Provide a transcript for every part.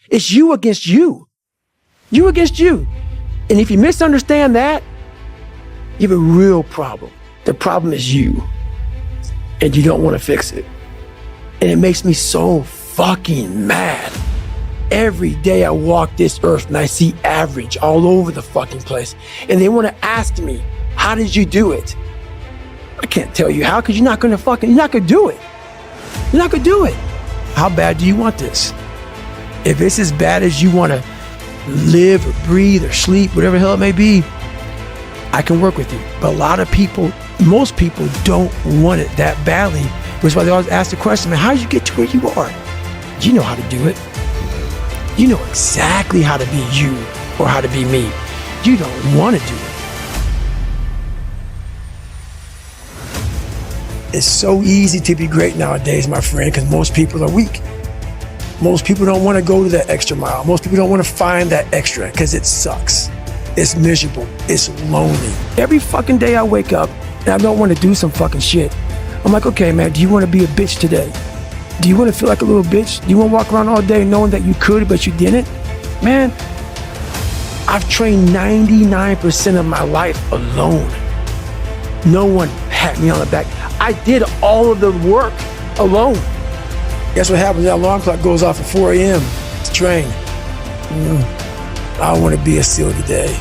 It's you against you. You against you. And if you misunderstand that, you have a real problem. The problem is you. And you don't want to fix it. And it makes me so fucking mad. Every day I walk this earth and I see average all over the fucking place. And they want to ask me, how did you do it? I can't tell you how, because you're not going to do it. You're not going to do it. How bad do you want this? If it's as bad as you want to live or breathe or sleep, whatever the hell it may be, I can work with you. But a lot of people, most people don't want it that badly, which is why they always ask the question, man, how did you get to where you are? You know how to do it. You know exactly how to be you or how to be me. You don't want to do it. It's so easy to be great nowadays, my friend, because most people are weak. Most people don't want to go to that extra mile. Most people don't want to find that extra because it sucks. It's miserable. It's lonely. Every fucking day I wake up and I don't want to do some fucking shit. I'm like, okay, man, do you want to be a bitch today? Do you want to feel like a little bitch? Do you want to walk around all day knowing that you could, but you didn't? Man, I've trained 99% of my life alone. No one pat me on the back. I did all of the work alone. Guess what happens? That alarm clock goes off at 4 a.m. to train. I don't want to be a SEAL today.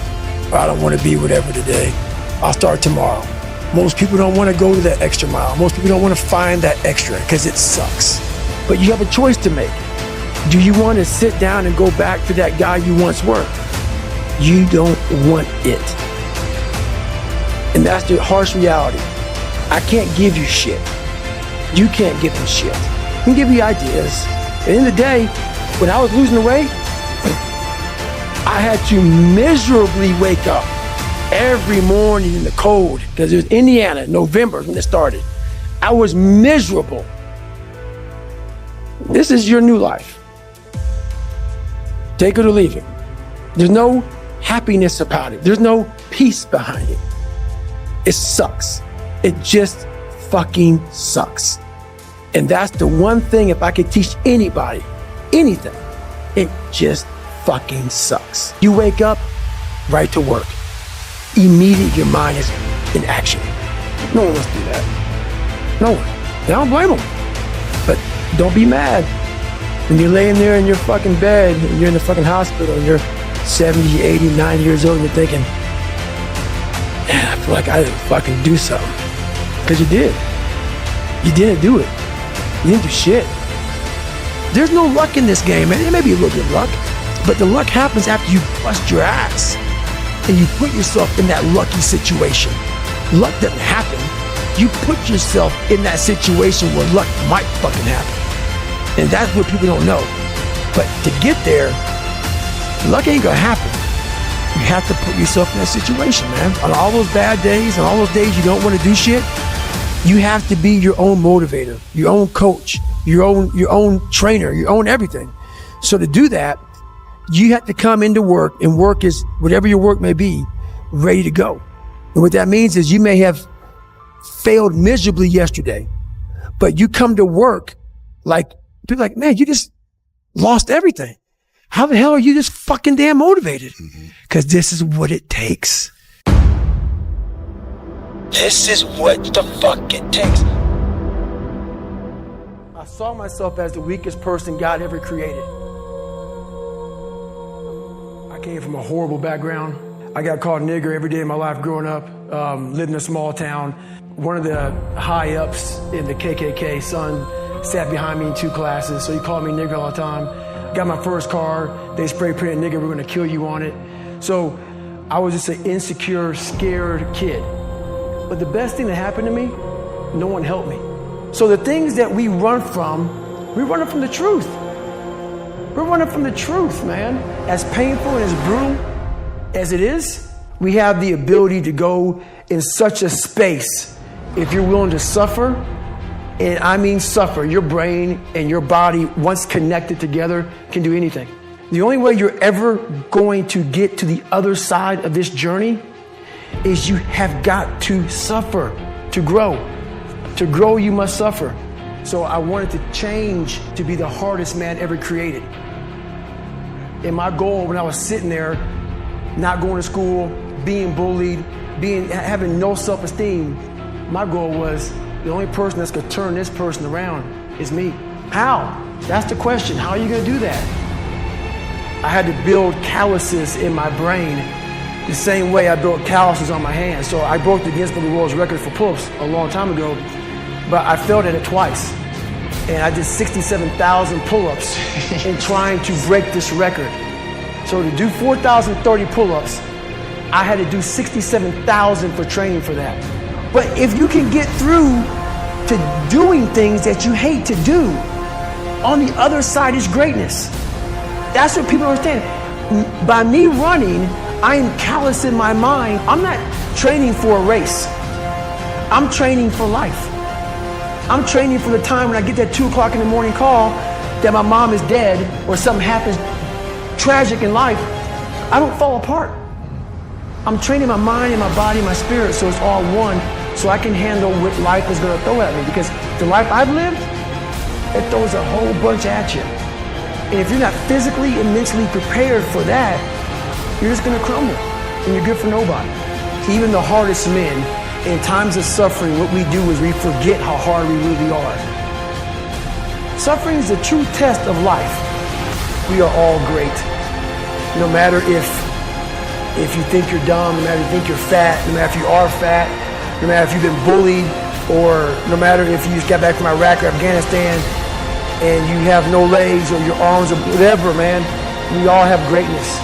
Or I don't want to be whatever today. I'll start tomorrow. Most people don't want to go to that extra mile. Most people don't want to find that extra because it sucks. But you have a choice to make. Do you want to sit down and go back to that guy you once were? You don't want it. And that's the harsh reality. I can't give you shit. You can't give me shit. I can give you ideas. At the end of the day, when I was losing the weight, I had to miserably wake up every morning in the cold, because it was Indiana, November when it started. I was miserable. This is your new life. Take it or leave it. There's no happiness about it. There's no peace behind it. It sucks. It just fucking sucks. And that's the one thing, if I could teach anybody anything, it just fucking sucks. You wake up, right to work. Immediately your mind is in action. No one wants to do that. No one. And I don't blame them. But don't be mad when you're laying there in your fucking bed and you're in the fucking hospital and you're 70, 80, 90 years old and you're thinking, man, I feel like I didn't fucking do something. Because you did. You didn't do it. You didn't do shit. There's no luck in this game, man. There may be a little bit of luck, but the luck happens after you bust your ass and you put yourself in that lucky situation. Luck doesn't happen. You put yourself in that situation where luck might fucking happen. And that's what people don't know. But to get there, luck ain't gonna happen. You have to put yourself in that situation, man. On all those bad days, on all those days you don't want to do shit, you have to be your own motivator, your own coach, your own trainer, your own everything. So to do that, you have to come into work, and work is whatever your work may be, ready to go. And what that means is you may have failed miserably yesterday, but you come to work like, people are like, man, you just lost everything. How the hell are you just fucking damn motivated? Because this is what it takes. This is what the fuck it takes. I saw myself as the weakest person God ever created. I came from a horrible background. I got called nigger every day of my life growing up. Lived in a small town. One of the high ups in the KKK, son, sat behind me in 2 classes, so he called me nigger all the time. Got my first car, they spray painted nigger, we're gonna kill you on it. So I was just an insecure, scared kid. But the best thing that happened to me, no one helped me. So the things that we run from, we're running from the truth. We're running from the truth, man. As painful and as brutal as it is, we have the ability to go in such a space if you're willing to suffer. And I mean suffer. Your brain and your body, once connected together, can do anything. The only way you're ever going to get to the other side of this journey is you have got to suffer to grow. To grow, you must suffer. So I wanted to change to be the hardest man ever created. And my goal when I was sitting there, not going to school, being bullied, having no self-esteem, my goal was the only person that's gonna turn this person around is me. How? That's the question. How are you gonna do that? I had to build calluses in my brain the same way I built calluses on my hands. So I broke the Guinness Book of World Record for pull-ups a long time ago, but I failed at it twice. And I did 67,000 pull-ups in trying to break this record. So to do 4,030 pull-ups, I had to do 67,000 for training for that. But if you can get through to doing things that you hate to do, on the other side is greatness. That's what people understand. By me running, I am callous in my mind. I'm not training for a race. I'm training for life. I'm training for the time when I get that 2 o'clock in the morning call that my mom is dead or something happens tragic in life. I don't fall apart. I'm training my mind and my body and my spirit so it's all one, so I can handle what life is going to throw at me. Because the life I've lived, it throws a whole bunch at you. And if you're not physically and mentally prepared for that, you're just going to crumble and you're good for nobody. Even the hardest men, in times of suffering, what we do is we forget how hard we really are. Suffering is the true test of life. We are all great. No matter if you think you're dumb, no matter if you think you're fat, no matter if you are fat, no matter if you've been bullied, or no matter if you just got back from Iraq or Afghanistan and you have no legs or your arms or whatever, man, we all have greatness.